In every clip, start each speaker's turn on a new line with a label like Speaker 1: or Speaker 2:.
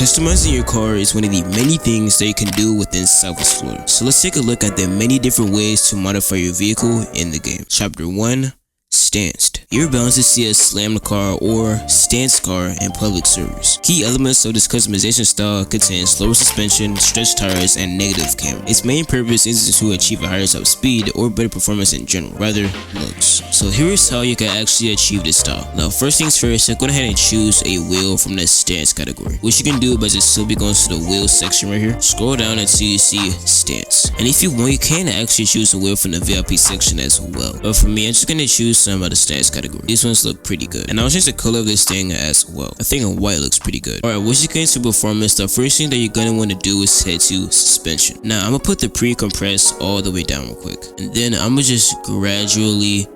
Speaker 1: Customizing your car is one of the many things that you can do within Southwest Florida. So let's take a look at the many different ways to modify your vehicle in the game. Chapter 1. Stanced. You're bound to see a slammed car or stanced car in public service. Key elements of this customization style contain slower suspension, stretched tires, and negative camber. Its main purpose isn't to achieve a higher top speed or better performance in general, rather looks. So here's how you can actually achieve this style. Now first things first, go ahead and choose a wheel from the stance category, which you can do by just simply going to the wheel section right here. Scroll down until you see stance, and if you want, you can actually choose a wheel from the VIP section as well. But for me, I'm just gonna choose some of the stance category. These ones look pretty good, and I'll change the color of this thing as well. I think a white looks pretty good. Alright, once you get into performance, the first thing that you're gonna want to do is head to suspension. Now I'm gonna put the pre-compress all the way down real quick, and then I'm gonna just gradually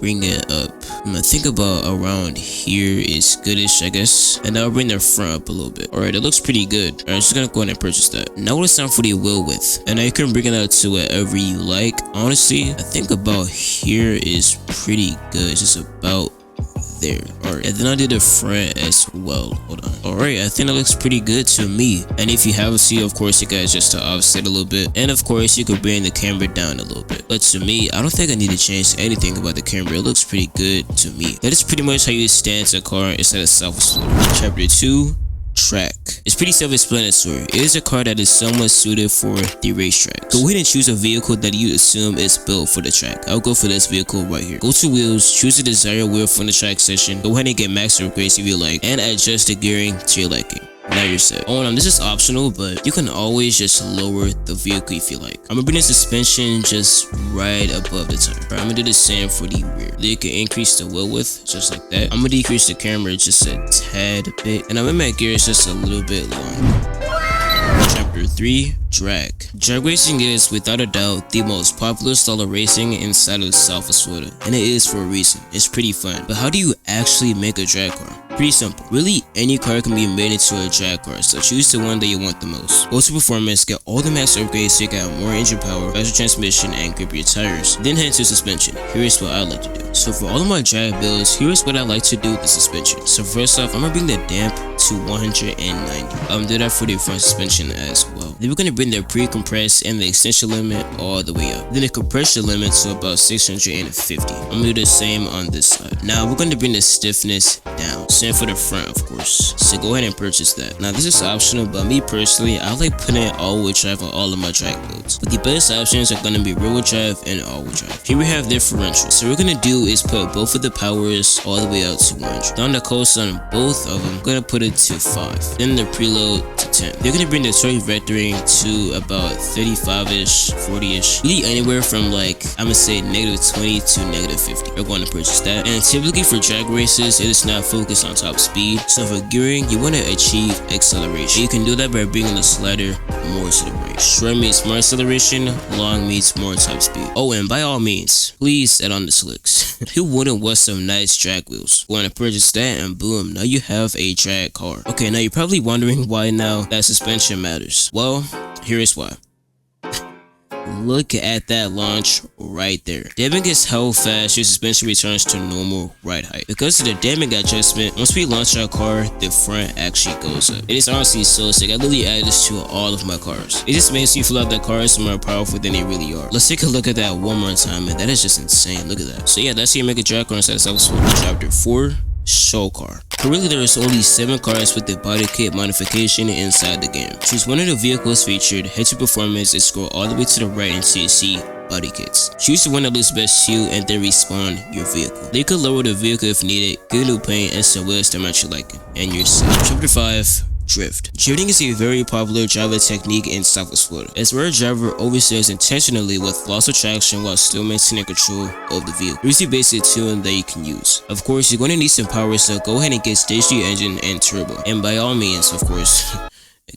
Speaker 1: bring it up. I'm gonna think about around here is goodish, I guess, and I'll bring the front up a little bit. Alright, it looks pretty good. Alright, I'm just gonna go ahead and purchase that. Now it's time for the wheel width, and now you can bring it out to whatever you like. Honestly, I think about here is pretty good. It's just about there. Alright, and then I did the front as well. Hold on. Alright, I think that looks pretty good to me. And if you haven't seen, of course, you guys just to offset a little bit, and of course you could bring the camera down a little bit. But to me, I don't think I need to change anything about the camera. It looks pretty good to me. That is pretty much how you stance a car instead of Southwest Florida. Chapter 2. Track. It's pretty self-explanatory. It is a car that is somewhat suited for the racetrack. Go ahead and choose a vehicle that you assume is built for the track. I'll go for this vehicle right here. Go to wheels, choose the desired wheel from the track section. Go ahead and get max upgrades if you like, and adjust the gearing to your liking. Now you're set. Oh, this is optional, but you can always just lower the vehicle if you like. I'm gonna bring the suspension just right above the tire. I'm gonna do the same for the rear. Then you can increase the wheel width just like that. I'm gonna decrease the camera just a tad bit, and I'm gonna make gears just a little bit long. Chapter 3. Drag. Drag racing is, without a doubt, the most popular style of racing inside of Southwest Florida, and it is for a reason. It's pretty fun. But how do you actually make a drag car? Pretty simple. Really, any car can be made into a drag car, so choose the one that you want the most. Go to performance, get all the max upgrades so you got more engine power, faster transmission, and grippier tires. Then head to suspension. Here's what I like to do. So for all of my drag builds, here's what I like to do with the suspension. So first off, I'm gonna bring the damp to 190. Do that for the front suspension as well. Then we're gonna bring the pre-compress and the extension limit all the way up. Then the compression limit to about 650. I'm gonna do the same on this side. Now we're gonna bring the stiffness down. Same for the front, of course. So go ahead and purchase that. Now this is optional, but me personally, I like putting all-wheel drive on all of my drag builds. But the best options are gonna be rear-wheel drive and all-wheel drive. Here we have differentials. So what we're gonna do is put both of the powers all the way out to 100. Down the coast on both of them, I'm gonna put it to 5. Then the preload to 10. They're gonna bring the torque vectoring to about 35-ish, 40-ish. Really anywhere from like, I'm gonna say -20 to -50. We're going to purchase that. And typically for drag races, it is not focused on top speed. So for gearing, you want to achieve acceleration. You can do that by bringing the slider more to the right. Short means more acceleration, long means more top speed. Oh, and by all means, please add on the slicks. Who wouldn't want some nice drag wheels? Want to purchase that, and boom, now you have a drag car. Okay, now you're probably wondering why now that suspension matters. Well, here is why. Look at that launch right there. Damping is how fast your suspension returns to normal ride height. Because of the damping adjustment, once we launch our car, the front actually goes up. It is honestly so sick. I literally added this to all of my cars. It just makes you feel like the cars are more powerful than they really are. Let's take a look at that one more time, and that is just insane. Look at that. So yeah, that's how you make a drag car inside of Southwest Florida. Chapter 4. Show car. Currently there is only 7 cars with the body kit modification inside the game. Choose one of the vehicles featured, head to performance, and scroll all the way to the right until you see body kits. Choose the one that looks best to you and then respawn your vehicle. They could lower the vehicle if needed, get new paint, and some wheels that match your liking, and you're set. Chapter 5. Drift. Drifting is a very popular driver technique in Southwest Florida, as where a driver oversteers intentionally with loss of traction while still maintaining control of the vehicle. Here's the basic tune that you can use. Of course, you're going to need some power, so go ahead and get stage 3 engine and turbo. And by all means, of course,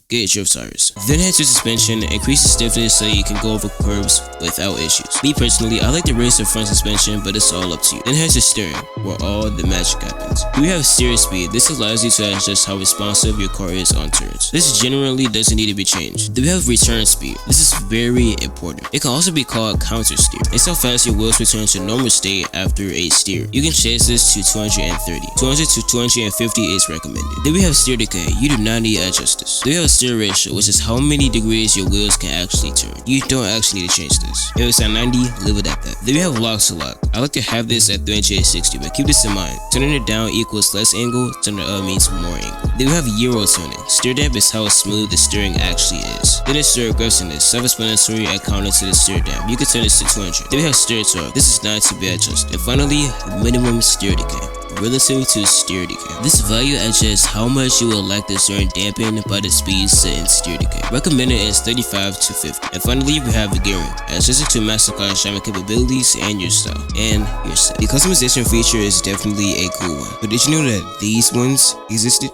Speaker 1: good drift tires. Then head to suspension, increase the stiffness so you can go over curves without issues. Me personally, I like to raise the front suspension, but it's all up to you. Then head to steering, where all the magic happens. We have steer speed. This allows you to adjust how responsive your car is on turns. This generally doesn't need to be changed. Then we have return speed. This is very important. It can also be called counter steer. It's how fast your wheels return to normal state after a steer. You can change this to 230. 200 to 250 is recommended. Then we have steer decay. You do not need to adjust this. Then we have steer ratio, which is how many degrees your wheels can actually turn. You don't actually need to change this. If it's at 90, leave it at that. Then we have lock to lock. I like to have this at 360, but keep this in mind. Turning it down equals less angle, turning it up means more angle. Then we have Euro tuning. Steer depth is how smooth the steering actually is. Then it's steer aggressiveness, self-explanatory and counter to the steer depth. You can turn this to 200. Then we have steer torque. This is not to be adjusted. And finally, minimum steer decay, relative to steer decay. This value adjusts how much you would like the steering dampened by the speed set in steer decay. Recommended is 35 to 50. And finally, we have the gearing, adjusted to match the car's driving capabilities and your style, and your set. The customization feature is definitely a cool one, but did you know that these ones existed?